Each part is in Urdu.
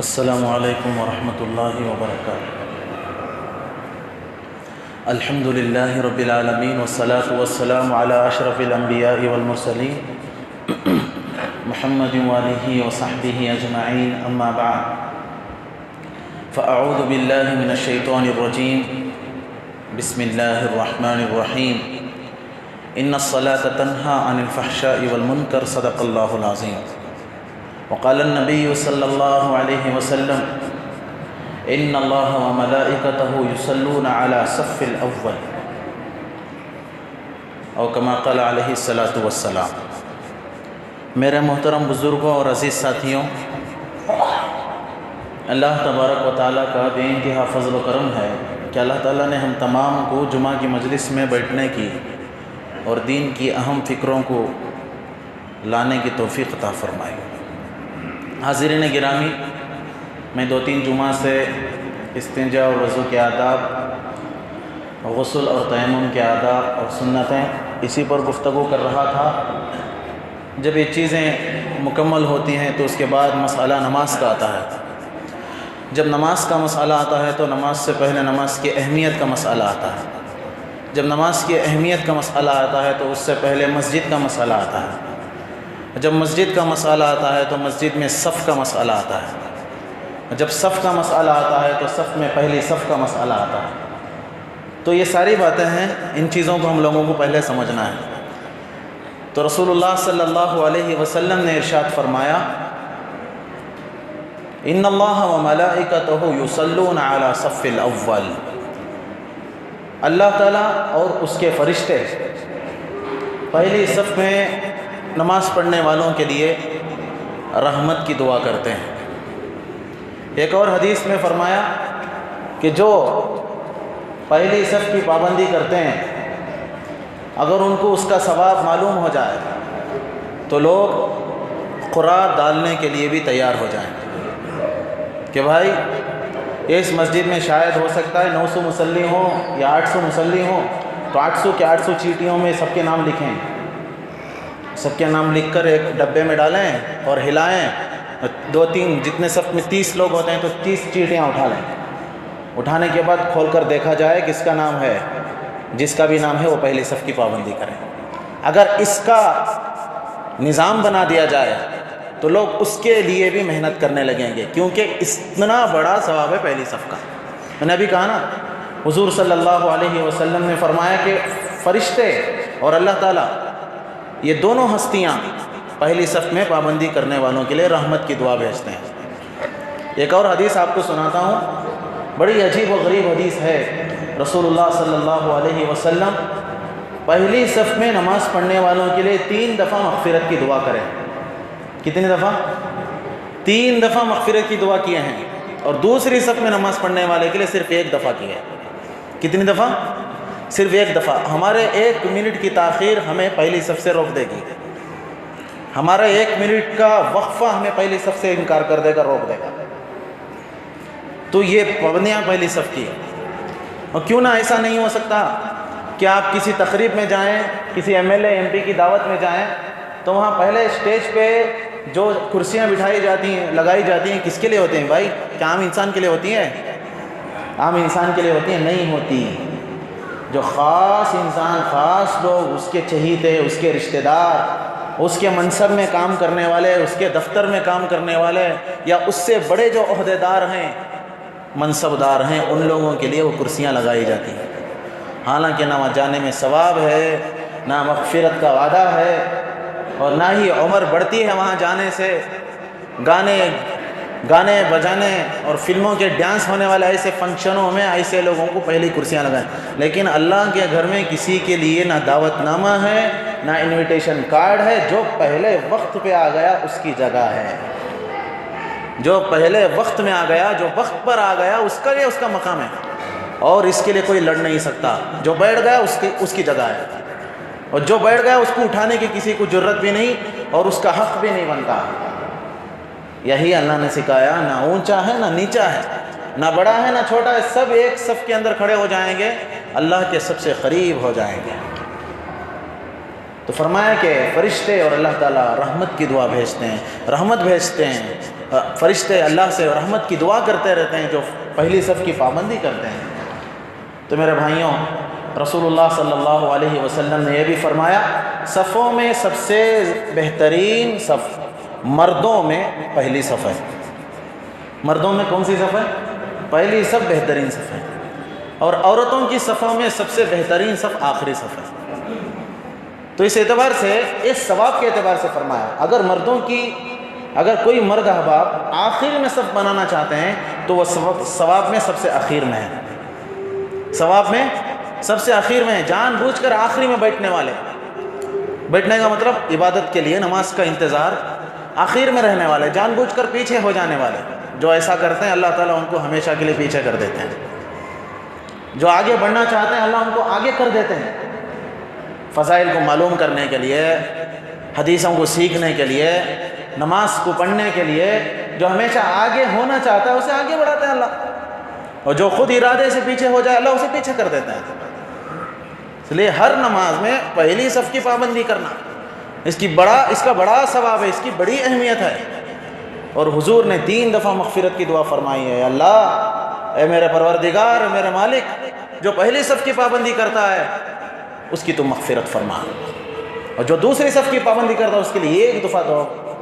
السلام علیکم ورحمۃ اللہ وبرکاتہ۔ الحمد للہ رب العالمین والصلاة والسلام علی اشرف الانبیاء والمرسلین محمد وآلہ وصحبہ اجمعین، اما بعد فاعوذ باللہ من الشیطان الرجیم، بسم اللہ الرحمن الرحیم۔ ان الصلاة تنہی عن الفحشاء والمنکر، صدق اللہ العظیم۔ وقال النبی صلی اللہ علیہ وسلم ان اللہ وملائکتہ یصلون علی صف الاول، او کما قال علیہ الصلاۃ والسلام۔ میرے محترم بزرگوں اور عزیز ساتھیوں، اللہ تبارک و تعالیٰ کا بے انتہا فضل و کرم ہے کہ اللہ تعالیٰ نے ہم تمام کو جمعہ کی مجلس میں بیٹھنے کی اور دین کی اہم فکروں کو لانے کی توفیق عطا فرمائی۔ حاضرین گرامی، میں 2-3 جمعہ سے استنجا اور وضو کے آداب، غسل اور تیمم کے آداب اور سنتیں اسی پر گفتگو کر رہا تھا۔ جب یہ چیزیں مکمل ہوتی ہیں تو اس کے بعد مسئلہ نماز کا آتا ہے۔ جب نماز کا مسئلہ آتا ہے تو نماز سے پہلے نماز کی اہمیت کا مسئلہ آتا ہے۔ جب نماز کی اہمیت کا مسئلہ آتا ہے تو اس سے پہلے مسجد کا مسئلہ آتا ہے۔ جب مسجد کا مسئلہ آتا ہے تو مسجد میں صف کا مسئلہ آتا ہے۔ جب صف کا مسئلہ آتا ہے تو صف میں پہلی صف کا مسئلہ آتا ہے۔ تو یہ ساری باتیں ہیں، ان چیزوں کو ہم لوگوں کو پہلے سمجھنا ہے۔ تو رسول اللہ صلی اللہ علیہ وسلم نے ارشاد فرمایا، ان اللہ وملائکتہ یصلون علی صف الاول، اللہ تعالیٰ اور اس کے فرشتے پہلی صف میں نماز پڑھنے والوں کے لیے رحمت کی دعا کرتے ہیں۔ ایک اور حدیث میں فرمایا کہ جو پہلی صف کی پابندی کرتے ہیں، اگر ان کو اس کا ثواب معلوم ہو جائے تو لوگ قرآن ڈالنے کے لیے بھی تیار ہو جائیں کہ بھائی اس مسجد میں شاید ہو سکتا ہے 900 مصلی ہوں یا 800 مصلی ہوں، تو 800 کے 800 چیٹیوں میں سب کے نام لکھیں، سب کے نام لکھ کر ایک ڈبے میں ڈالیں اور ہلائیں۔ 2-3 جتنے صف میں 30 لوگ ہوتے ہیں تو 30 چیٹیاں اٹھا لیں۔ اٹھانے کے بعد کھول کر دیکھا جائے کس کا نام ہے، جس کا بھی نام ہے وہ پہلی صف کی پابندی کریں۔ اگر اس کا نظام بنا دیا جائے تو لوگ اس کے لیے بھی محنت کرنے لگیں گے، کیونکہ اتنا بڑا ثواب ہے پہلی صف کا۔ میں نے ابھی کہا نا، حضور صلی اللہ علیہ وسلم نے فرمایا کہ فرشتے اور اللہ تعالیٰ، یہ دونوں ہستیاں پہلی صف میں پابندی کرنے والوں کے لیے رحمت کی دعا بھیجتے ہیں۔ ایک اور حدیث آپ کو سناتا ہوں، بڑی عجیب و غریب حدیث ہے۔ رسول اللہ صلی اللہ علیہ وسلم پہلی صف میں نماز پڑھنے والوں کے لیے 3 دفعہ مغفرت کی دعا کریں۔ کتنی دفعہ؟ 3 دفعہ مغفرت کی دعا کیے ہیں، اور دوسری صف میں نماز پڑھنے والے کے لیے صرف 1 دفعہ کی ہے۔ کتنی دفعہ؟ صرف 1 دفعہ۔ ہمارے 1 منٹ کی تاخیر ہمیں پہلی صف سے روک دے گی، ہمارا 1 منٹ کا وقفہ ہمیں پہلی صف سے انکار کر دے گا، روک دے گا۔ تو یہ پابندیاں پہلی صف کی۔ اور کیوں نہ ایسا نہیں ہو سکتا کہ آپ کسی تقریب میں جائیں، کسی ایم ایل اے MP کی دعوت میں جائیں، تو وہاں پہلے اسٹیج پہ جو کرسیاں بٹھائی جاتی ہیں، لگائی جاتی ہیں، کس کے لیے ہوتی ہیں بھائی؟ کیا عام انسان کے لیے ہوتی ہیں؟ عام انسان کے لیے ہوتی ہیں؟ نہیں ہوتی۔ جو خاص انسان، خاص لوگ، اس کے چہیتے، اس کے رشتہ دار، اس کے منصب میں کام کرنے والے، اس کے دفتر میں کام کرنے والے، یا اس سے بڑے جو عہدیدار ہیں، منصب دار ہیں، ان لوگوں کے لیے وہ کرسیاں لگائی جاتی ہیں۔ حالانکہ نہ وہاں جانے میں ثواب ہے، نہ مغفرت کا وعدہ ہے، اور نہ ہی عمر بڑھتی ہے وہاں جانے سے۔ گانے بجانے اور فلموں کے ڈانس ہونے والے ایسے فنکشنوں میں ایسے لوگوں کو پہلی کرسیاں لگائیں، لیکن اللہ کے گھر میں کسی کے لیے نہ دعوت نامہ ہے، نہ انویٹیشن کارڈ ہے۔ جو پہلے وقت پہ آ گیا اس کی جگہ ہے، جو پہلے وقت میں آ گیا، جو وقت پر آ گیا، اس کا لیے اس کا مقام ہے، اور اس کے لیے کوئی لڑ نہیں سکتا۔ جو بیٹھ گیا اس کی جگہ ہے، اور جو بیٹھ گیا اس کو اٹھانے کی کسی کو ضرورت بھی نہیں، اور اس کا حق بھی نہیں بنتا۔ یہی اللہ نے سکھایا، نہ اونچا ہے نہ نیچا ہے، نہ بڑا ہے نہ چھوٹا ہے، سب ایک صف کے اندر کھڑے ہو جائیں گے، اللہ کے سب سے قریب ہو جائیں گے۔ تو فرمایا کہ فرشتے اور اللہ تعالیٰ رحمت کی دعا بھیجتے ہیں، رحمت بھیجتے ہیں، فرشتے اللہ سے رحمت کی دعا کرتے رہتے ہیں جو پہلی صف کی پابندی کرتے ہیں۔ تو میرے بھائیوں، رسول اللہ صلی اللہ علیہ وسلم نے یہ بھی فرمایا، صفوں میں سب سے بہترین صف مردوں میں پہلی صف ہے۔ مردوں میں کون سی صف ہے؟ پہلی صف بہترین صف ہے، اور عورتوں کی صفوں میں سب سے بہترین صف آخری صف ہے۔ تو اس اعتبار سے، اس ثواب کے اعتبار سے فرمایا، اگر کوئی مرد احباب آخر میں صف بنانا چاہتے ہیں تو وہ ثواب میں سب سے اخیر میں ہے، ثواب میں سب سے اخیر میں ہے، جان بوجھ کر آخری میں بیٹھنے والے، بیٹھنے کا مطلب عبادت کے لیے نماز کا انتظار، آخر میں رہنے والے، جان بوجھ کر پیچھے ہو جانے والے، جو ایسا کرتے ہیں اللہ تعالیٰ ان کو ہمیشہ کے لیے پیچھے کر دیتے ہیں۔ جو آگے بڑھنا چاہتے ہیں اللہ ان کو آگے کر دیتے ہیں، فضائل کو معلوم کرنے کے لیے، حدیثوں کو سیکھنے کے لیے، نماز کو پڑھنے کے لیے۔ جو ہمیشہ آگے ہونا چاہتا ہے اسے آگے بڑھاتے ہیں اللہ، اور جو خود ارادے سے پیچھے ہو جائے اللہ اسے پیچھے کر دیتا ہے۔ اس لیے ہر نماز میں پہلی صف کی پابندی کرنا اس کا بڑا ثواب ہے، اس کی بڑی اہمیت ہے۔ اور حضور نے 3 دفعہ مغفرت کی دعا فرمائی ہے، اللہ اے میرے پروردگار، اے میرے مالک، جو پہلی صف کی پابندی کرتا ہے اس کی تو مغفرت فرما، اور جو دوسری صف کی پابندی کرتا ہے اس کے لیے 1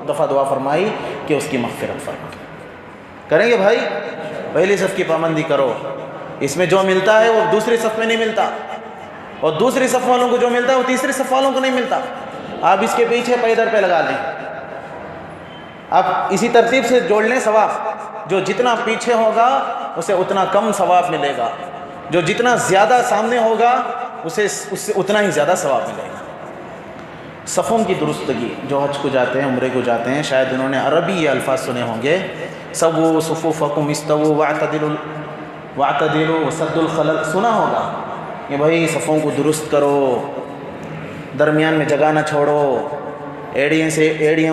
دفعہ دعا فرمائی کہ اس کی مغفرت فرما۔ کریں گے بھائی؟ پہلی صف کی پابندی کرو، اس میں جو ملتا ہے وہ دوسری صف میں نہیں ملتا، اور دوسری صف والوں کو جو ملتا ہے وہ تیسری صف والوں کو نہیں ملتا۔ آپ اس کے پیچھے پیدر پہ لگا لیں، آپ اسی ترتیب سے جوڑ لیں ثواب، جو جتنا پیچھے ہوگا اسے اتنا کم ثواب ملے گا، جو جتنا زیادہ سامنے ہوگا اسے اتنا ہی زیادہ ثواب ملے گا۔ صفوں کی درستگی، جو حج کو جاتے ہیں، عمرے کو جاتے ہیں، شاید انہوں نے عربی یہ الفاظ سنے ہوں گے، سووا صفوفکم استووا واعتدلوا وسدوا الخلل، سنا ہوگا کہ بھائی صفوں کو درست کرو، درمیان میں جگہ نہ چھوڑو، ایڑیوں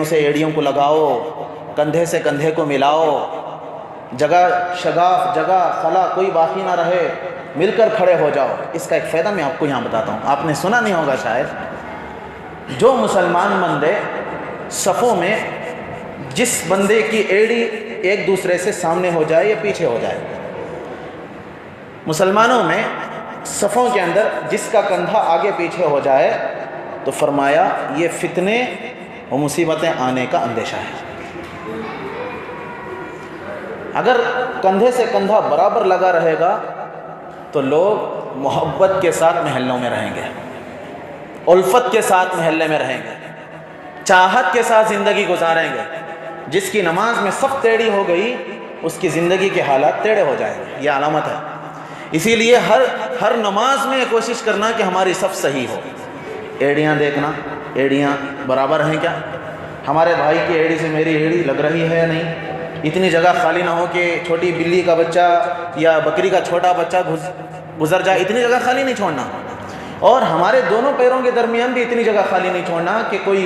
سے ایڑیوں کو لگاؤ، کندھے سے کندھے کو ملاؤ، جگہ شگاف، جگہ خلا کوئی باقی نہ رہے، مل کر کھڑے ہو جاؤ۔ اس کا ایک فائدہ میں آپ کو یہاں بتاتا ہوں، آپ نے سنا نہیں ہوگا شاید، جو مسلمان بندے صفوں میں، جس بندے کی ایڑی ایک دوسرے سے سامنے ہو جائے یا پیچھے ہو جائے، مسلمانوں میں صفوں کے اندر جس کا کندھا آگے پیچھے ہو جائے تو فرمایا یہ فتنے و مصیبتیں آنے کا اندیشہ ہے۔ اگر کندھے سے کندھا برابر لگا رہے گا تو لوگ محبت کے ساتھ محلوں میں رہیں گے، الفت کے ساتھ محلے میں رہیں گے، چاہت کے ساتھ زندگی گزاریں گے۔ جس کی نماز میں صف ٹیڑھی ہو گئی اس کی زندگی کے حالات ٹیڑھے ہو جائیں گے، یہ علامت ہے۔ اسی لیے ہر نماز میں کوشش کرنا کہ ہماری صف صحیح ہو۔ ایڑیاں دیکھنا، ایڑیاں برابر ہیں کیا، ہمارے بھائی کی ایڑی سے میری ایڑی لگ رہی ہے یا نہیں، اتنی جگہ خالی نہ ہو کہ چھوٹی بلی کا بچہ یا بکری کا چھوٹا بچہ گزر جائے، اتنی جگہ خالی نہیں چھوڑنا، اور ہمارے دونوں پیروں کے درمیان بھی اتنی جگہ خالی نہیں چھوڑنا کہ کوئی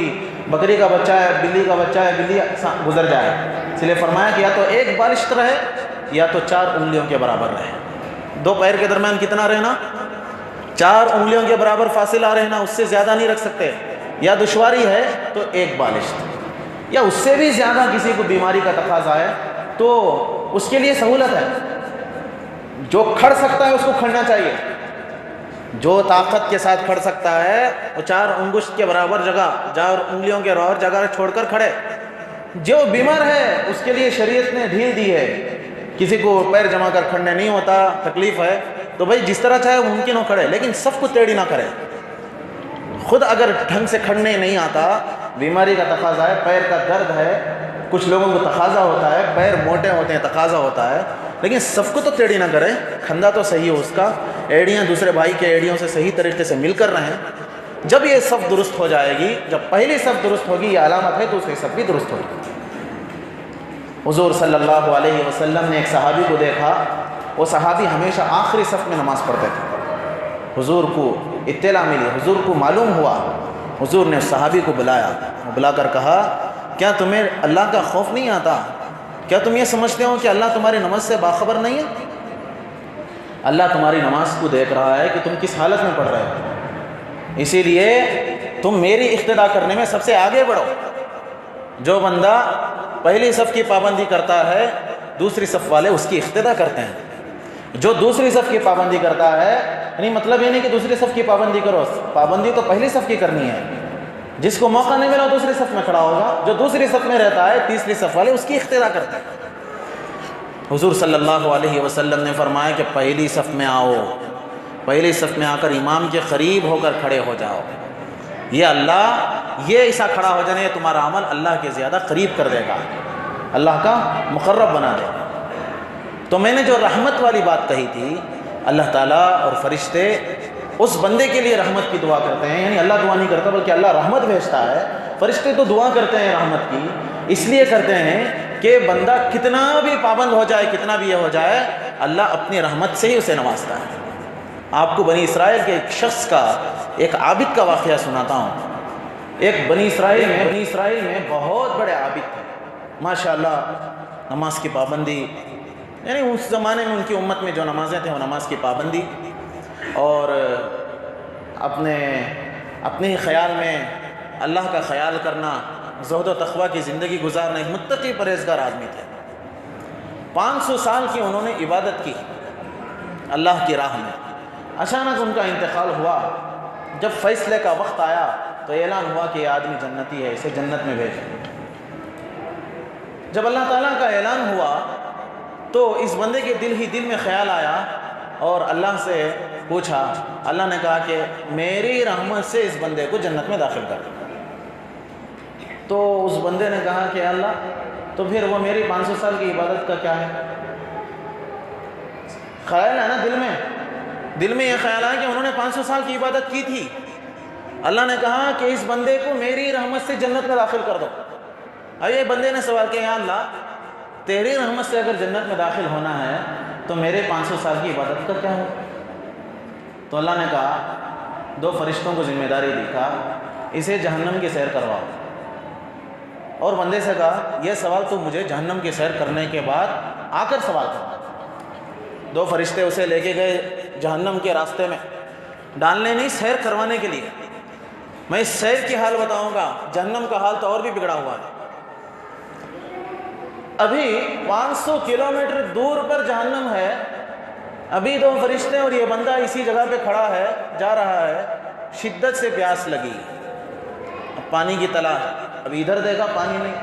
بکری کا بچہ ہے، بلی کا بچہ ہے، بلی گزر جائے۔ اس لیے فرمایا کہ یا تو ایک بالشت رہے یا تو 4 انگلیوں کے برابر رہے۔ 2 پیر کے درمیان کتنا رہنا؟ 4 انگلیوں کے برابر فاصلہ رہنا، اس سے زیادہ نہیں رکھ سکتے۔ یا دشواری ہے تو 1 بالشت، یا اس سے بھی زیادہ کسی کو بیماری کا تقاضا ہے تو اس کے لیے سہولت ہے، جو کھڑ سکتا ہے اس کو کھڑنا چاہیے، جو طاقت کے ساتھ کھڑ سکتا ہے وہ 4 انگشت کے برابر جگہ، 4 انگلیوں کے برابر جگہ چھوڑ کر کھڑے۔ جو بیمار ہے اس کے لیے شریعت نے ڈھیل دی ہے، کسی کو پیر جما کر کھڑنے نہیں ہوتا، تکلیف ہے تو بھائی جس طرح چاہے ممکن ہو کھڑے، لیکن سب کو ٹیڑھی نہ کرے۔ خود اگر ڈھنگ سے کھڑنے نہیں آتا، بیماری کا تقاضا ہے، پیر کا درد ہے، کچھ لوگوں کو تقاضا ہوتا ہے، پیر موٹے ہوتے ہیں تقاضا ہوتا ہے، لیکن سب کو تو ٹیڑھی نہ کرے، کھندا تو صحیح ہو اس کا، ایڑیاں دوسرے بھائی کے ایڑیوں سے صحیح طریقے سے مل کر رہیں۔ جب یہ صف درست ہو جائے گی، جب پہلی صف درست ہوگی، یہ علامت ہے دوسری صف بھی درست ہوگی۔ حضور صلی اللہ علیہ وسلم نے ایک صحابی کو دیکھا، وہ صحابی ہمیشہ آخری صف میں نماز پڑھتے تھے۔ حضور کو اطلاع ملی، حضور کو معلوم ہوا، حضور نے اس صحابی کو بلا کر کہا کیا تمہیں اللہ کا خوف نہیں آتا؟ کیا تم یہ سمجھتے ہو کہ اللہ تمہاری نماز سے باخبر نہیں ہے؟ اللہ تمہاری نماز کو دیکھ رہا ہے کہ تم کس حالت میں پڑھ رہے ہو، اسی لیے تم میری اقتدا کرنے میں سب سے آگے بڑھو۔ جو بندہ پہلی صف کی پابندی کرتا ہے دوسری صف والے اس کی اقتدا کرتے ہیں۔ جو دوسری صف کی پابندی کرتا ہے، یعنی مطلب یہ نہیں کہ دوسری صف کی پابندی کرو، پابندی تو پہلی صف کی کرنی ہے۔ جس کو موقع نہیں ملا دوسری صف میں کھڑا ہوگا، جو دوسری صف میں رہتا ہے تیسری صف والے اس کی اقتدا کرتے ہیں۔ حضور صلی اللہ علیہ وسلم نے فرمایا کہ پہلی صف میں آؤ، پہلی صف میں آ کر امام کے قریب ہو کر کھڑے ہو جاؤ۔ یہ ایسا کھڑا ہو جانے تمہارا عمل اللہ کے زیادہ قریب کر دے گا، اللہ کا مقرب بنا دے گا۔ تو میں نے جو رحمت والی بات کہی تھی، اللہ تعالیٰ اور فرشتے اس بندے کے لیے رحمت کی دعا کرتے ہیں، یعنی اللہ دعا نہیں کرتا بلکہ اللہ رحمت بھیجتا ہے۔ فرشتے تو دعا کرتے ہیں رحمت کی، اس لیے کرتے ہیں کہ بندہ کتنا بھی پابند ہو جائے، کتنا بھی یہ ہو جائے، اللہ اپنی رحمت سے ہی اسے نوازتا ہے۔ آپ کو بنی اسرائیل کے ایک شخص کا، ایک عابد کا واقعہ سناتا ہوں۔ ایک بنی اسرائیل میں بہت بڑے عابد تھے، ماشاءاللہ، نماز کی پابندی، یعنی اس زمانے میں ان کی امت میں جو نمازیں تھیں وہ نماز کی پابندی، اور اپنے ہی خیال میں اللہ کا خیال کرنا، زہد و تقویٰ کی زندگی گزارنا، ایک متقی پرہیزگار آدمی تھے۔ 500 سال کی انہوں نے عبادت کی اللہ کی راہ میں۔ اچانک ان کا انتقال ہوا۔ جب فیصلے کا وقت آیا تو اعلان ہوا کہ یہ آدمی جنتی ہے، اسے جنت میں بھیجیں۔ جب اللہ تعالیٰ کا اعلان ہوا تو اس بندے کے دل میں خیال آیا اور اللہ سے پوچھا۔ اللہ نے کہا کہ میری رحمت سے اس بندے کو جنت میں داخل کر۔ تو اس بندے نے کہا کہ اللہ، تو پھر وہ میری 500 سال کی عبادت کا کیا ہے؟ خیال ہے نا دل میں یہ خیال آیا کہ انہوں نے 500 سال کی عبادت کی تھی۔ اللہ نے کہا کہ اس بندے کو میری رحمت سے جنت میں داخل کر دو۔ یہ بندے نے سوال کیا، یا اللہ، تیری رحمت سے اگر جنت میں داخل ہونا ہے تو میرے 500 سال کی عبادت کا کیا ہو؟ تو اللہ نے کہا، 2 فرشتوں کو ذمہ داری دی، کہا اسے جہنم کی سیر کرواؤ، اور بندے سے کہا یہ سوال تو مجھے جہنم کی سیر کرنے کے بعد آ کر سوال کرنا۔ 2 فرشتے اسے لے کے گئے جہنم کے راستے میں، ڈالنے نہیں، سیر کروانے کے لیے۔ میں اس سیر کی حال بتاؤں گا، جہنم کا حال تو اور بھی بگڑا ہوا ہے۔ ابھی 500 کلومیٹر دور پر جہنم ہے، ابھی 2 فرشتے اور یہ بندہ اسی جگہ پہ کھڑا ہے، جا رہا ہے، شدت سے پیاس لگی، اب پانی کی تلاش، اب ادھر دیکھا پانی نہیں،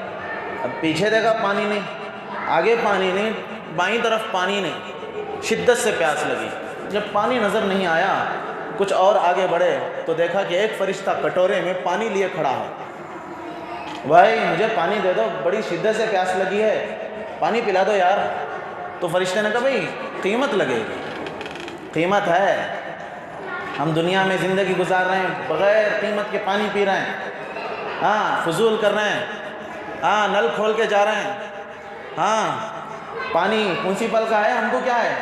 اب پیچھے دیکھا پانی نہیں، آگے پانی نہیں، بائیں طرف پانی نہیں، شدت سے پیاس لگی۔ جب پانی نظر نہیں آیا، کچھ اور آگے بڑھے تو دیکھا کہ ایک فرشتہ کٹورے میں پانی لیے کھڑا ہے۔ بھائی مجھے پانی دے دو، بڑی شدت سے پیاس لگی ہے، پانی پلا دو یار۔ تو فرشتے نے کہا بھائی قیمت لگے گی، قیمت ہے، ہم دنیا میں زندگی گزار رہے ہیں، بغیر قیمت کے پانی پی رہے ہیں، فضول کر رہے ہیں، نل کھول کے جا رہے ہیں، پانی میونسپل کا ہے، ہم کو کیا ہے،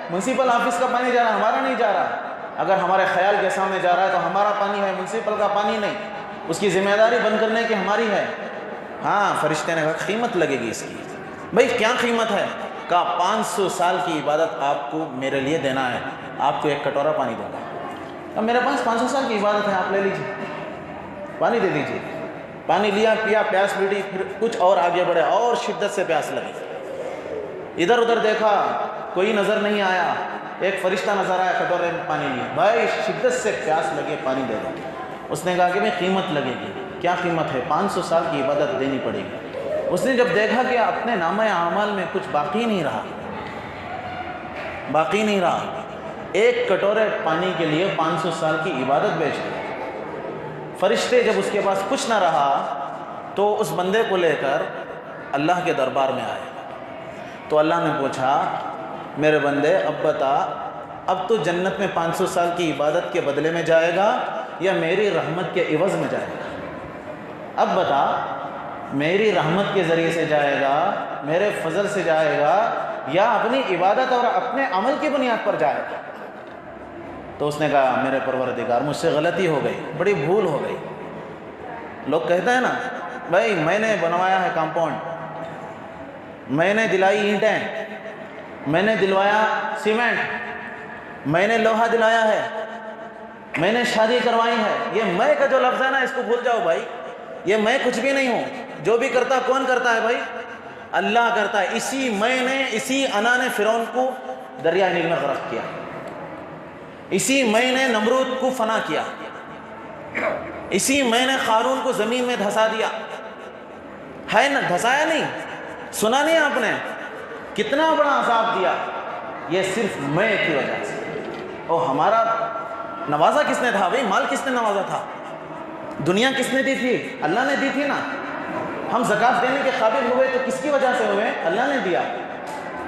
میونسپل آفس کا پانی جا رہا ہے، ہمارا نہیں جا رہا۔ اگر ہمارے خیال کے سامنے جا رہا ہے تو ہمارا پانی ہے، میونسپل کا پانی نہیں، اس کی ذمہ داری بند کرنے کی ہماری ہے۔ فرشتے نے کہا قیمت لگے گی اس کی۔ بھائی کیا قیمت ہے؟ کہا 500 سال کی عبادت آپ کو میرے لیے دینا ہے، آپ کو 1 کٹورا پانی دوں گا۔ اب میرے پاس 500 سال کی عبادت ہے، آپ لے لیجیے، پانی دے دیجیے۔ پانی لیا، پیا، پیاس مٹی، پھر کچھ اور آگے بڑھے، اور شدت سے پیاس لگی، ادھر ادھر دیکھا، کوئی نظر نہیں آیا، ایک فرشتہ نظر آیا، کٹورے میں پانی لیا، بھائی شدت سے پیاس لگے، پانی دے دو۔ اس نے کہا کہ بھائی قیمت لگے گی۔ کیا قیمت ہے؟ 500 سال کی عبادت دینی پڑے گی۔ اس نے جب دیکھا کہ اپنے نامہ اعمال میں کچھ باقی نہیں رہا، 1 کٹورے پانی کے لیے 500 سال کی عبادت بیچ دی۔ فرشتے جب اس کے پاس کچھ نہ رہا تو اس بندے کو لے کر اللہ کے دربار میں آئے۔ تو اللہ نے پوچھا، میرے بندے اب بتا، اب تو جنت میں 500 سال کی عبادت کے بدلے میں جائے گا یا میری رحمت کے عوض میں جائے گا؟ اب بتا، میری رحمت کے ذریعے سے جائے گا، میرے فضل سے جائے گا، یا اپنی عبادت اور اپنے عمل کی بنیاد پر جائے گا؟ تو اس نے کہا میرے پروردگار، مجھ سے غلطی ہو گئی، بڑی بھول ہو گئی۔ لوگ کہتے ہیں نا، بھائی میں نے بنوایا ہے کمپاؤنڈ، میں نے دلائی اینٹیں، میں نے دلوایا سیمنٹ، میں نے لوہا دلایا ہے، میں نے شادی کروائی ہے. یہ میں کا جو لفظ ہے نا اس کو بھول جاؤ بھائی. یہ میں کچھ بھی نہیں ہوں. جو بھی کرتا کون کرتا ہے بھائی؟ اللہ کرتا ہے. اسی میں نے، اسی انا نے فرعون کو دریائے نیل میں غرق کیا. اسی میں نے نمرود کو فنا کیا. اسی میں نے قارون کو زمین میں دھسا دیا. ہے نا؟ دھسایا نہیں؟ سنا نہیں آپ نے کتنا بڑا عذاب دیا؟ یہ صرف میں کی وجہ سے. اور ہمارا نوازا کس نے تھا بھائی؟ مال کس نے نوازا تھا؟ دنیا کس نے دی تھی؟ اللہ نے دی تھی نا. ہم زکوٰۃ دینے کے قابل ہوئے تو کس کی وجہ سے ہوئے؟ اللہ نے دیا.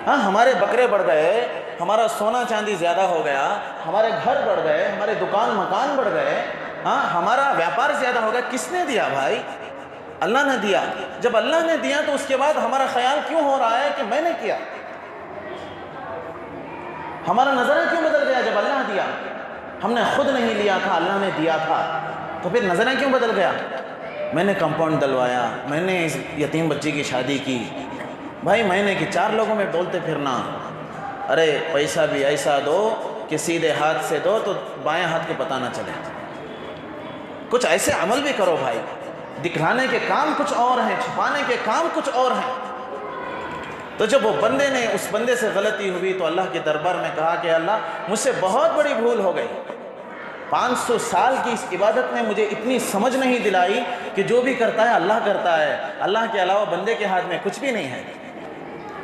ہاں ہمارے بکرے بڑھ گئے، ہمارا سونا چاندی زیادہ ہو گیا، ہمارے گھر بڑھ گئے، ہمارے دکان مکان بڑھ گئے، ہاں ہمارا ویاپار زیادہ ہو گیا. کس نے دیا بھائی؟ اللہ نے دیا. جب اللہ نے دیا تو اس کے بعد ہمارا خیال کیوں ہو رہا ہے کہ میں نے کیا؟ ہمارا نظریہ کیوں بدل گیا جب اللہ دیا؟ ہم نے خود نہیں لیا تھا، اللہ نے دیا تھا. تو پھر نظریہ کیوں بدل گیا؟ میں نے کمپاؤنڈ دلوایا، میں نے اس یتیم بچی کی شادی کی. بھائی میں نے کہ 4 لوگوں میں بولتے پھرنا، ارے پیسہ بھی ایسا دو کہ سیدھے ہاتھ سے دو تو بائیں ہاتھ کو پتہ نہ چلے. کچھ ایسے عمل بھی کرو بھائی. دکھانے کے کام کچھ اور ہیں، چھپانے کے کام کچھ اور ہیں. تو جب وہ بندے نے، اس بندے سے غلطی ہوئی تو اللہ کے دربار میں کہا کہ اللہ مجھ سے بہت بڑی بھول ہو گئی. 500 سال کی اس عبادت نے مجھے اتنی سمجھ نہیں دلائی کہ جو بھی کرتا ہے اللہ کرتا ہے، اللہ کے علاوہ بندے کے ہاتھ میں کچھ بھی نہیں ہے.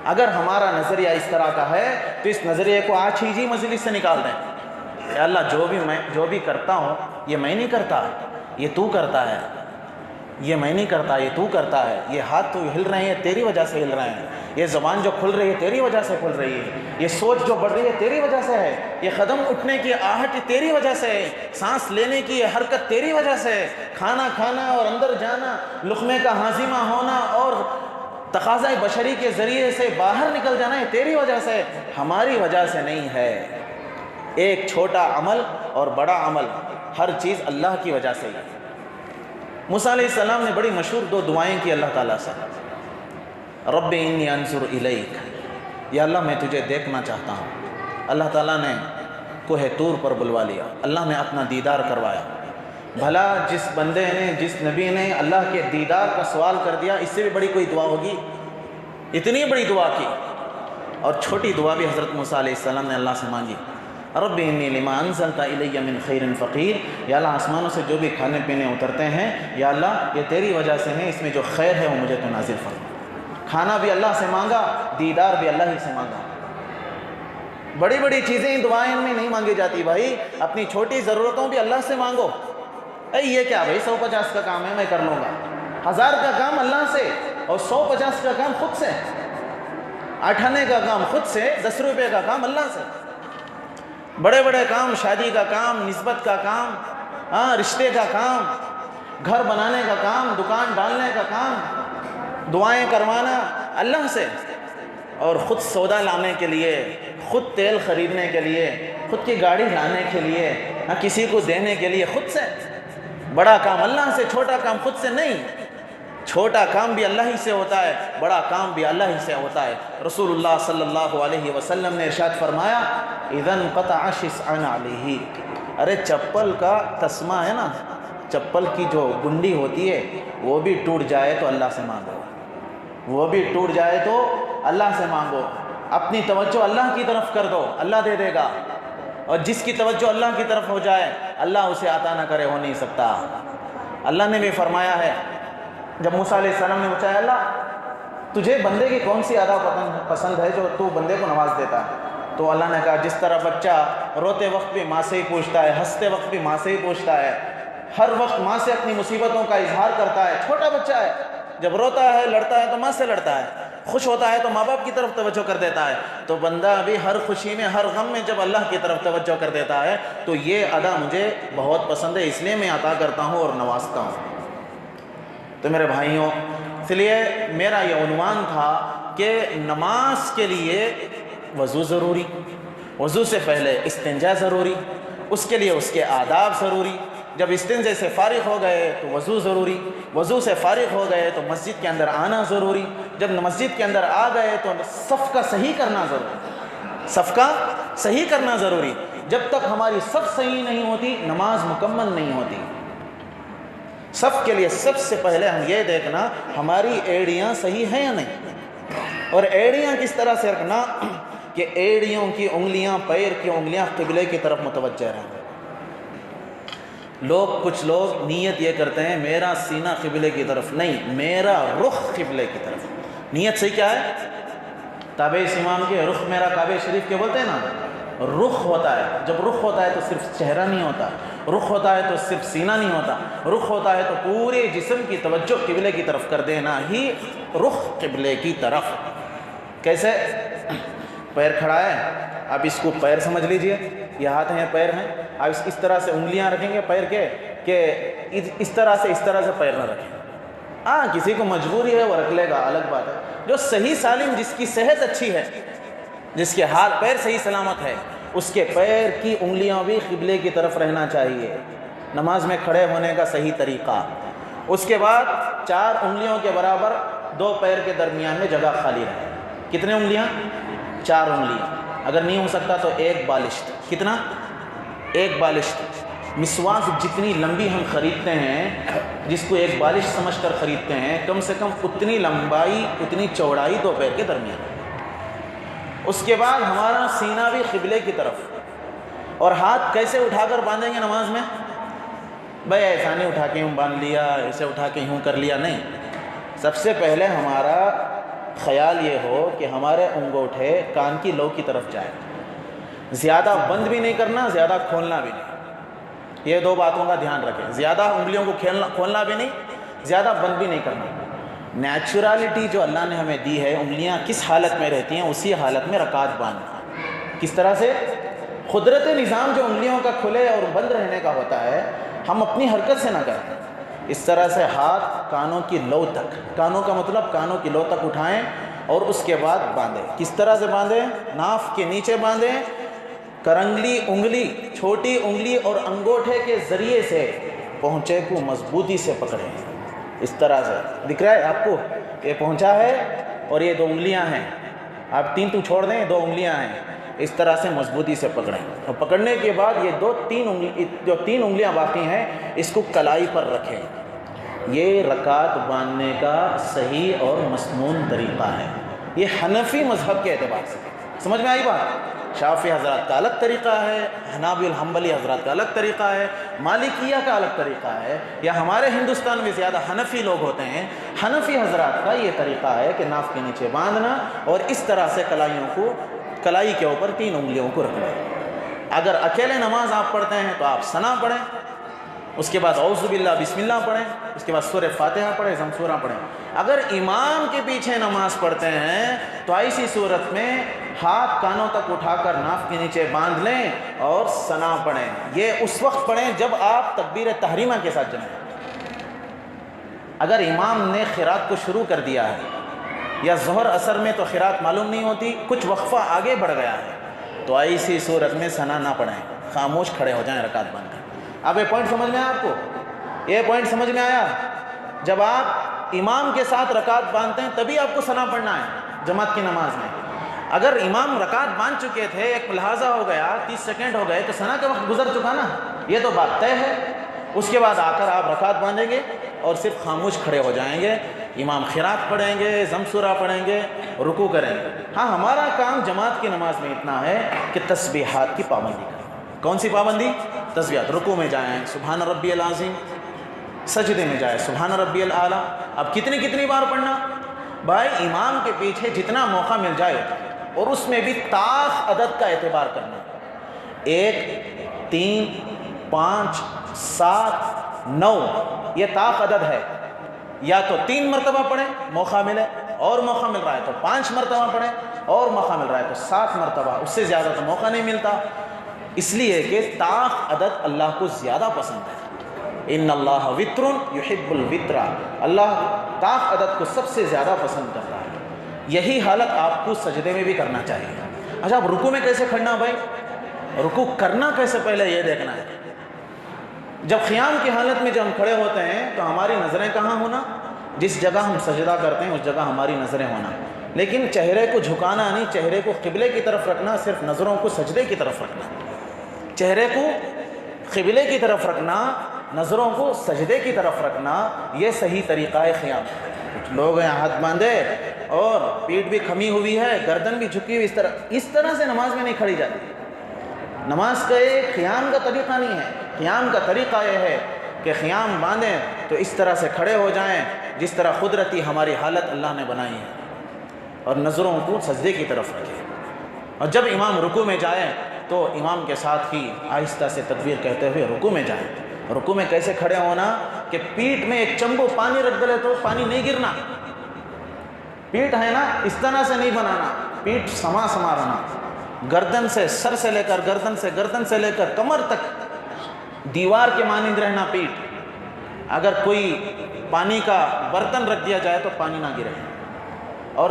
اگر ہمارا نظریہ اس طرح کا ہے تو اس نظریے کو آج ہی مجلس سے نکال دیں کہ اللہ جو بھی کرتا ہوں یہ میں نہیں کرتا، یہ تو کرتا ہے. یہ میں نہیں کرتا، یہ تو کرتا ہے. یہ ہاتھ تو ہل رہے ہیں تیری وجہ سے ہل رہے ہیں. یہ زبان جو کھل رہی ہے تیری وجہ سے کھل رہی ہے. یہ سوچ جو بڑھ رہی ہے تیری وجہ سے ہے. یہ قدم اٹھنے کی آہٹ تیری وجہ سے ہے. سانس لینے کی یہ حرکت تیری وجہ سے ہے. کھانا کھانا اور اندر جانا، لقمے کا ہاضمہ ہونا اور تقاضۂ بشری کے ذریعے سے باہر نکل جانا، یہ تیری وجہ سے، ہماری وجہ سے نہیں ہے. ایک چھوٹا عمل اور بڑا عمل، ہر چیز اللہ کی وجہ سے ہی. موسیٰ علیہ السلام نے بڑی مشہور 2 دعائیں کی اللہ تعالیٰ سے. رب انی انظر الیک، یا اللہ میں تجھے دیکھنا چاہتا ہوں. اللہ تعالیٰ نے کوہ طور پر بلوا لیا، اللہ نے اپنا دیدار کروایا. بھلا جس بندے نے، جس نبی نے اللہ کے دیدار کا سوال کر دیا، اس سے بھی بڑی کوئی دعا ہوگی؟ اتنی بڑی دعا کی. اور چھوٹی دعا بھی حضرت موسیٰ علیہ السلام نے اللہ سے مانگی. رب انی لما انزلت الی من خیر فقیر، یا اللہ آسمانوں سے جو بھی کھانے پینے اترتے ہیں یا اللہ یہ تیری وجہ سے ہیں، اس میں جو خیر ہے وہ مجھے تو نازل فرما. کھانا بھی اللہ سے مانگا، دیدار بھی اللہ ہی سے مانگا. بڑی بڑی چیزیں ان دعائیں میں نہیں مانگی جاتی بھائی. اپنی چھوٹی ضرورتوں بھی اللہ سے مانگو. یہ کیا بھائی 150 کا کام ہے میں کر لوں گا. 1000 کا کام اللہ سے اور 150 کا کام خود سے. 8 آنے کا کام خود سے، 10 روپے کا کام اللہ سے. بڑے بڑے کام، شادی کا کام، نسبت کا کام، رشتے کا کام، گھر بنانے کا کام، دکان ڈالنے کا کام، دعائیں کروانا اللہ سے. اور خود سودا لانے کے لیے، خود تیل خریدنے کے لیے، خود کی گاڑی لانے کے لیے، کسی کو دینے کے لیے خود سے. بڑا کام اللہ سے، چھوٹا کام خود سے نہیں. چھوٹا کام بھی اللہ ہی سے ہوتا ہے، بڑا کام بھی اللہ ہی سے ہوتا ہے. رسول اللہ صلی اللہ علیہ وسلم نے ارشاد فرمایا اذا انقطع شسعن علیہ، ارے چپل کا تسمہ ہے نا، چپل کی جو گنڈی ہوتی ہے وہ بھی ٹوٹ جائے تو اللہ سے مانگو. وہ بھی ٹوٹ جائے تو اللہ سے مانگو. اپنی توجہ اللہ کی طرف کر دو، اللہ دے دے گا. اور جس کی توجہ اللہ کی طرف ہو جائے اللہ اسے عطا نہ کرے ہو نہیں سکتا. اللہ نے بھی فرمایا ہے جب موسیٰ علیہ السلام نے پوچھا اللہ تجھے بندے کی کون سی ادا پسند ہے جو تو بندے کو نواز دیتا ہے، تو اللہ نے کہا جس طرح بچہ روتے وقت بھی ماں سے ہی پوچھتا ہے، ہنستے وقت بھی ماں سے ہی پوچھتا ہے، ہر وقت ماں سے اپنی مصیبتوں کا اظہار کرتا ہے. چھوٹا بچہ ہے، جب روتا ہے لڑتا ہے تو ماں سے لڑتا ہے، خوش ہوتا ہے تو ماں باپ کی طرف توجہ کر دیتا ہے. تو بندہ بھی ہر خوشی میں، ہر غم میں جب اللہ کی طرف توجہ کر دیتا ہے تو یہ ادا مجھے بہت پسند ہے، اس لیے میں عطا کرتا ہوں اور نوازتا ہوں. تو میرے بھائیوں، اس لیے میرا یہ عنوان تھا کہ نماز کے لیے وضو ضروری، وضو سے پہلے استنجا ضروری، اس کے لیے اس کے آداب ضروری. جب استنجے سے فارغ ہو گئے تو وضو ضروری، وضو سے فارغ ہو گئے تو مسجد کے اندر آنا ضروری. جب مسجد کے اندر آ گئے تو صف کا صحیح کرنا ضروری، صف کا صحیح کرنا ضروری. جب تک ہماری صف صحیح نہیں ہوتی نماز مکمل نہیں ہوتی۔ صف کے لیے سب سے پہلے ہم یہ دیکھنا ہماری ایڑیاں صحیح ہیں یا نہیں، اور ایڑیاں کس طرح سے رکھنا کہ ایڑیوں کی انگلیاں، پیر کی انگلیاں قبلے کی طرف متوجہ رہیں۔ کچھ لوگ نیت یہ کرتے ہیں میرا سینہ قبلے کی طرف نہیں، میرا رخ قبلے کی طرف۔ نیت صحیح کیا ہے؟ تابعی امام کے رخ میرا کعبہ شریف کے بولتے ہیں نا، رخ ہوتا ہے، جب رخ ہوتا ہے تو صرف چہرہ نہیں ہوتا، رخ ہوتا ہے تو صرف سینہ نہیں ہوتا، رخ ہوتا ہے تو پورے جسم کی توجہ قبلے کی طرف کر دینا ہی رخ قبلے کی طرف۔ کیسے؟ پیر کھڑا ہے، اب اس کو پیر سمجھ لیجئے، یہ ہاتھ ہیں پیر ہیں، اب اس طرح سے انگلیاں رکھیں گے پیر کے کہ اس طرح سے پیر نہ رکھیں۔ ہاں کسی کو مجبوری ہے وہ رکھ لے گا، الگ بات ہے۔ جو صحیح سالم، جس کی صحت اچھی ہے، جس کے ہاتھ پیر صحیح سلامت ہے، اس کے پیر کی انگلیاں بھی قبلے کی طرف رہنا چاہیے۔ نماز میں کھڑے ہونے کا صحیح طریقہ، اس کے بعد 4 انگلیوں کے برابر 2 پیر کے درمیان میں جگہ خالی رہے۔ کتنے انگلیاں؟ 4 انگلیاں، اگر نہیں ہو سکتا تو 1 بالشت۔ کتنا؟ 1 بالشت۔ مسواک جتنی لمبی ہم خریدتے ہیں، جس کو 1 بالشت سمجھ کر خریدتے ہیں، کم سے کم اتنی لمبائی اتنی چوڑائی 2 پیر کے درمیان۔ اس کے بعد ہمارا سینہ بھی قبلے کی طرف، اور ہاتھ کیسے اٹھا کر باندھیں گے نماز میں؟ بھائی ایسا نہیں اٹھا کے یوں باندھ لیا، ایسے اٹھا کے یوں کر لیا، نہیں۔ سب سے پہلے ہمارا خیال یہ ہو کہ ہمارے انگوٹھے کان کی لو کی طرف جائے، زیادہ بند بھی نہیں کرنا، زیادہ کھولنا بھی نہیں۔ یہ 2 باتوں کا دھیان رکھیں، زیادہ انگلیوں کو کھولنا بھی نہیں، زیادہ بند بھی نہیں کرنا۔ نیچرلٹی جو اللہ نے ہمیں دی ہے، انگلیاں کس حالت میں رہتی ہیں اسی حالت میں رکعت باندھنا۔ کس طرح سے؟ قدرت نظام جو انگلیوں کا کھلے اور بند رہنے کا ہوتا ہے، ہم اپنی حرکت سے نہ کریں۔ اس طرح سے ہاتھ کانوں کی لو تک، کانوں کا مطلب کانوں کی لو تک اٹھائیں اور اس کے بعد باندھیں۔ کس طرح سے باندھیں؟ ناف کے نیچے باندھیں، کرنگلی انگلی، چھوٹی انگلی اور انگوٹھے کے ذریعے سے پہنچے کو مضبوطی سے پکڑیں۔ اس طرح سے دکھ رہا ہے آپ کو، یہ پہنچا ہے اور یہ 2 انگلیاں ہیں، آپ 3 تو چھوڑ دیں، 2 انگلیاں ہیں، اس طرح سے مضبوطی سے پکڑیں، اور پکڑنے کے بعد یہ 3 انگلیاں باقی ہیں اس کو کلائی پر رکھیں۔ یہ رکعت باندھنے کا صحیح اور مسنون طریقہ ہے۔ یہ حنفی مذہب کے اعتبار سے، سمجھ میں آئی بات؟ شافعی حضرات کا الگ طریقہ ہے، حنابی الحنبلی حضرات کا الگ طریقہ ہے، مالکیہ کا الگ طریقہ ہے، یا ہمارے ہندوستان میں زیادہ حنفی لوگ ہوتے ہیں، حنفی حضرات کا یہ طریقہ ہے کہ ناف کے نیچے باندھنا اور اس طرح سے کلائی کے اوپر 3 انگلیوں کو رکھنا۔ اگر اکیلے نماز آپ پڑھتے ہیں تو آپ ثنا پڑھیں، اس کے بعد اعوذ باللہ بسم اللہ پڑھیں، اس کے بعد سورہ فاتحہ پڑھیں، ضم سورہ پڑھیں۔ اگر امام کے پیچھے نماز پڑھتے ہیں تو ایسی صورت میں ہاتھ کانوں تک اٹھا کر ناف کے نیچے باندھ لیں اور ثنا پڑھیں۔ یہ اس وقت پڑھیں جب آپ تکبیر تحریمہ کے ساتھ جائیں۔ اگر امام نے قرات کو شروع کر دیا ہے یا ظہر عصر میں تو قرات معلوم نہیں ہوتی، کچھ وقفہ آگے بڑھ گیا ہے، تو ایسی صورت میں ثنا نہ پڑھیں، خاموش کھڑے ہو جائیں رکعت باندھ کر۔ اب یہ پوائنٹ سمجھ میں آیا آپ کو؟ یہ پوائنٹ سمجھ میں آیا؟ جب آپ امام کے ساتھ رکعت باندھتے ہیں تبھی آپ کو ثنا پڑھنا ہے جماعت کی نماز میں۔ اگر امام رکعت باندھ چکے تھے، ایک ملاحظہ ہو گیا، 30 سیکنڈ ہو گئے، تو ثنا کا وقت گزر چکا نا، یہ تو بات طے ہے۔ اس کے بعد آ کر آپ رکعت باندھیں گے اور صرف خاموش کھڑے ہو جائیں گے، امام قرات پڑھیں گے، ضم سورہ پڑھیں گے، رکوع کریں گے۔ ہاں ہمارا کام جماعت کی نماز میں اتنا ہے کہ تسبیحات کی پابندی کریں۔ کون سی پابندی؟ تسبیحات۔ رکوع میں جائیں سبحان ربی العظیم، سجدے میں جائیں سبحان ربی الاعلیٰ۔ اب کتنی بار پڑھنا؟ بھائی امام کے پیچھے جتنا موقع مل جائے، اور اس میں بھی طاق عدد کا اعتبار کرنا، 1 3 5 7 9، یہ طاق عدد ہے۔ یا تو 3 مرتبہ پڑھیں موقع ملے، اور موقع مل رہا ہے تو 5 مرتبہ پڑھیں، اور موقع مل رہا ہے تو 7 مرتبہ، اس سے زیادہ تو موقع نہیں ملتا، اس لیے کہ طاق عدد اللہ کو زیادہ پسند ہے۔ ان اللہ وتر یحب الوتر، اللہ طاق عدد کو سب سے زیادہ پسند کرتا ہے۔ یہی حالت آپ کو سجدے میں بھی کرنا چاہیے۔ اچھا اب رکوع میں کیسے کھڑنا؟ بھائی رکوع کرنا کیسے پہلے یہ دیکھنا ہے۔ جب قیام کی حالت میں جب ہم کھڑے ہوتے ہیں تو ہماری نظریں کہاں ہونا؟ جس جگہ ہم سجدہ کرتے ہیں اس جگہ ہماری نظریں ہونا، لیکن چہرے کو جھکانا نہیں، چہرے کو قبلے کی طرف رکھنا، صرف نظروں کو سجدے کی طرف رکھنا۔ چہرے کو قبلے کی طرف رکھنا، نظروں کو سجدے کی طرف رکھنا، یہ صحیح طریقہ ہے قیام۔ کچھ لوگ ہیں ہاتھ باندھے اور پیٹھ بھی کھمی ہوئی ہے، گردن بھی جھکی ہوئی، اس طرح سے نماز میں نہیں کھڑی جاتی۔ نماز کا ایک قیام کا طریقہ نہیں ہے۔ قیام کا طریقہ یہ ہے کہ قیام باندھیں تو اس طرح سے کھڑے ہو جائیں جس طرح قدرتی ہماری حالت اللہ نے بنائی ہے، اور نظروں کو سجدے کی طرف رکھیں۔ اور جب امام رکوع میں جائیں تو امام کے ساتھ ہی آہستہ سے تکبیر کہتے ہوئے رکوع میں جائیں۔ رکوع میں کیسے کھڑے ہونا کہ پیٹھ میں ایک چمبو پانی رکھ دے تو پانی نہیں گرنا، پیٹھ ہے نا اس طرح سے نہیں بنانا، پیٹھ سما رہنا، گردن سے سر سے لے کر گردن سے لے کر کمر تک دیوار کے مانند رہنا پیٹھ۔ اگر کوئی پانی کا برتن رکھ دیا جائے تو پانی نہ گرے۔ اور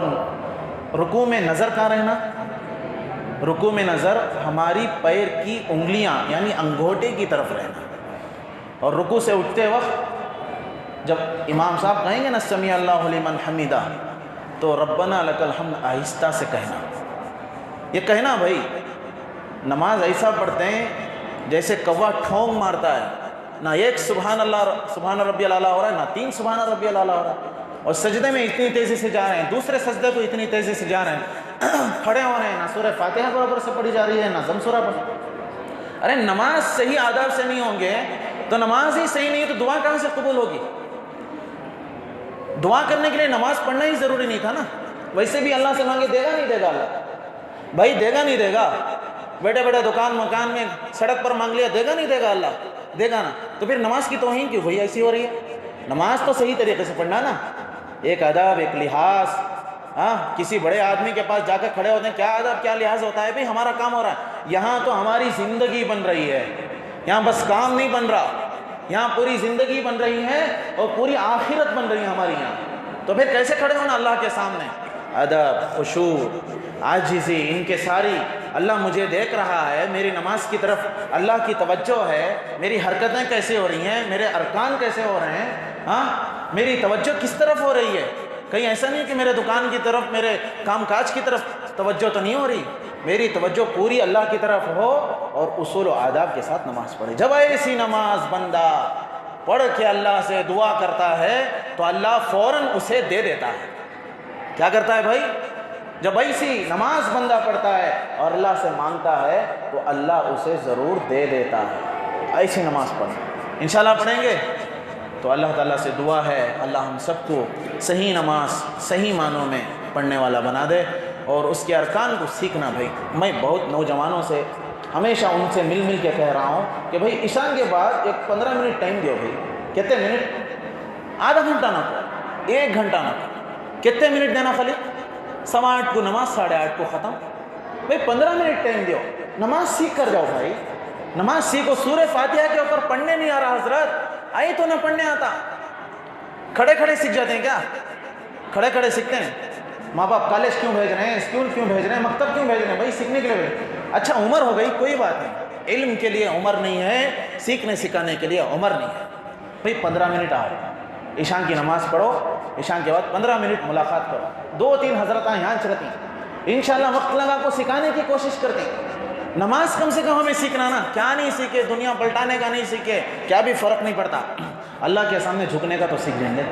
رکوع میں نظر کہاں رہنا؟ رکوع میں نظر ہماری پیر کی انگلیاں یعنی انگوٹھے کی طرف رہنا۔ اور رکوع سے اٹھتے وقت جب امام صاحب کہیں گے نا سمیع اللہ لمن حمیدہ، تو ربنا لک الحمد آہستہ سے کہنا۔ یہ کہنا بھائی، نماز ایسا پڑھتے ہیں جیسے کوا ٹھونگ مارتا ہے، نہ ایک سبحان اللہ سبحان ربی الاعلیٰ ہو رہا ہے، نہ 3 سبحان ربی الاعلیٰ ہو رہا ہے، اور سجدے میں اتنی تیزی سے جا رہے ہیں، دوسرے سجدے کو اتنی تیزی سے جا رہے ہیں، کھڑے ہو رہے ہیں، نہ سورہ فاتحہ برابر سے پڑھی جا رہی ہے، نہ ضم سورہ پڑھ۔ ارے نماز صحیح آداب سے نہیں ہوں گے تو نماز ہی صحیح نہیں ہے تو دعا کہاں سے قبول ہوگی؟ دعا کرنے کے لیے نماز پڑھنا ہی ضروری نہیں تھا نا؟ ویسے بھی اللہ سے مانگے دے گا نہیں دے گا اللہ؟ بھائی دے گا نہیں دے گا؟ بیٹے بیٹے دکان مکان میں سڑک پر مانگ لیا، دے گا نہیں دے گا اللہ؟ دے گا نا؟ تو پھر نماز کی توہین کیوں ہوئی ایسی ہو رہی ہے؟ نماز تو صحیح طریقے سے پڑھنا نا، ایک ادب ایک لحاظ۔ کسی بڑے آدمی کے پاس جا کر کھڑے ہوتے ہیں، کیا ادب کیا لحاظ ہوتا ہے؟ بھائی ہمارا کام ہو رہا ہے، یہاں تو ہماری زندگی بن رہی ہے، یہاں بس کام نہیں بن رہا، یہاں پوری زندگی بن رہی ہے اور پوری آخرت بن رہی ہے ہماری یہاں۔ تو پھر کیسے کھڑے ہونا اللہ کے سامنے؟ ادب، خشوع، عاجزی، ان کے ساری، اللہ مجھے دیکھ رہا ہے، میری نماز کی طرف اللہ کی توجہ ہے، میری حرکتیں کیسے ہو رہی ہیں، میرے ارکان کیسے ہو رہے ہیں، میری توجہ کس طرف ہو رہی ہے؟ کہیں ایسا نہیں کہ میرے دکان کی طرف، میرے کام کاج کی طرف توجہ تو نہیں ہو رہی، میری توجہ پوری اللہ کی طرف ہو اور اصول و آداب کے ساتھ نماز پڑھے۔ جب ایسی نماز بندہ پڑھ کے اللہ سے دعا کرتا ہے تو اللہ فوراً اسے دے دیتا ہے۔ کیا کرتا ہے بھائی؟ جب ایسی نماز بندہ پڑھتا ہے اور اللہ سے مانگتا ہے تو اللہ اسے ضرور دے دیتا ہے۔ ایسی نماز پڑھیں، انشاءاللہ پڑھیں گے تو اللہ تعالیٰ سے دعا ہے اللہ ہم سب کو صحیح نماز صحیح معنوں میں پڑھنے والا بنا دے، اور اس کے ارکان کو سیکھنا۔ بھائی میں بہت نوجوانوں سے ہمیشہ ان سے مل کے کہہ رہا ہوں کہ بھائی عشاء کے بعد ایک 15 منٹ ٹائم دیو۔ بھائی کتنے منٹ؟ آدھا گھنٹہ نہ پڑھو، 1 گھنٹہ نہ پڑھو، کتنے منٹ دینا خالی؟ 8:15 کو نماز، 8:30 کو ختم۔ بھائی 15 منٹ ٹائم دیو، نماز سیکھ کر جاؤ۔ بھائی نماز سیکھو۔ سورہ فاتحہ کے اوپر پڑھنے نہیں آ رہا حضرت، آئی تو نہ پڑھنے آتا، کھڑے کھڑے سیکھ جاتے ہیں کیا؟ کھڑے کھڑے سیکھتے ہیں۔ ماں باپ کالج کیوں بھیج رہے ہیں، اسکول کیوں بھیج رہے ہیں، مکتب کیوں بھیج رہے ہیں؟ بھائی سیکھنے کے لیے۔ اچھا عمر ہو گئی کوئی بات نہیں، علم کے لیے عمر نہیں ہے، سیکھنے سکھانے کے لیے عمر نہیں ہے۔ بھائی 15 منٹ آؤ، عشاء کی نماز پڑھو، عشاء کے بعد 15 منٹ ملاقات کرو، 2-3 حضرتیں یہاں چلتی ہیں، انشاءاللہ وقت لگا کو سکھانے کی کوشش کرتے ہیں۔ نماز کم سے کم ہمیں سیکھنا نا، کیا نہیں سیکھے، دنیا پلٹانے کا نہیں سیکھے، کیا بھی فرق نہیں پڑتا، اللہ کے سامنے جھکنے کا تو سیکھ جائیں گے،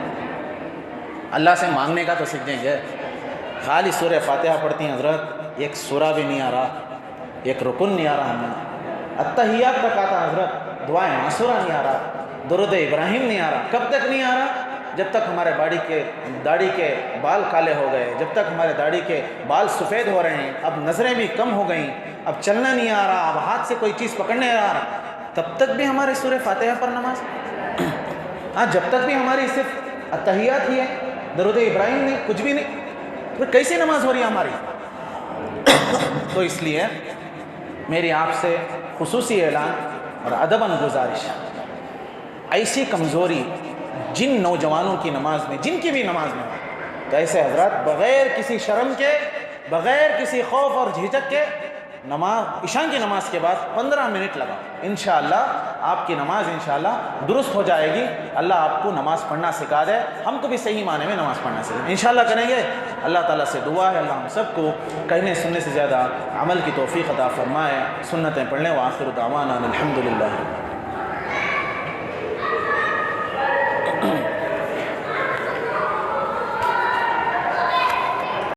اللہ سے مانگنے کا تو سیکھ جائیں گے۔ خالی سورہ فاتحہ پڑھتی ہیں حضرت، ایک سورہ بھی نہیں آ رہا، ایک رکن نہیں آ رہا، ہمیں التحیات تک آتا حضرت، دعائیں معصورہ نہیں آ رہا، درود ابراہیم نہیں آ رہا۔ کب تک نہیں آ رہا؟ جب تک ہمارے داڑھی کے بال کالے ہو گئے، جب تک ہمارے داڑھی کے بال سفید ہو رہے ہیں، اب نظریں بھی کم ہو گئیں، اب چلنا نہیں آ رہا، اب ہاتھ سے کوئی چیز پکڑنے نہیں آ رہا، تب تک بھی ہمارے سورہ فاتحہ پر نماز، جب تک بھی ہماری صرف التحیات ہی ہے، درود ابراہیم نہیں، کچھ بھی نہیں، تو کیسی نماز ہو رہی ہے ہماری؟ تو اس لیے میری آپ سے خصوصی اعلان اور ادباً گزارش، ایسی کمزوری جن نوجوانوں کی نماز میں، جن کی بھی نماز میں ہو، تو ایسے حضرات بغیر کسی شرم کے، بغیر کسی خوف اور جھجک کے نماز عشاء کی نماز کے بعد 15 منٹ لگاؤ، انشاءاللہ آپ کی نماز انشاءاللہ درست ہو جائے گی۔ اللہ آپ کو نماز پڑھنا سکھا دے، ہم کو بھی صحیح معنی میں نماز پڑھنا سکھا دے، انشاءاللہ کریں گے۔ اللہ تعالیٰ سے دعا ہے اللہ ہم سب کو کہنے سننے سے زیادہ عمل کی توفیق عطا فرمائے، سنتیں پڑھنے۔ وآخر دعوانا الحمدللہ۔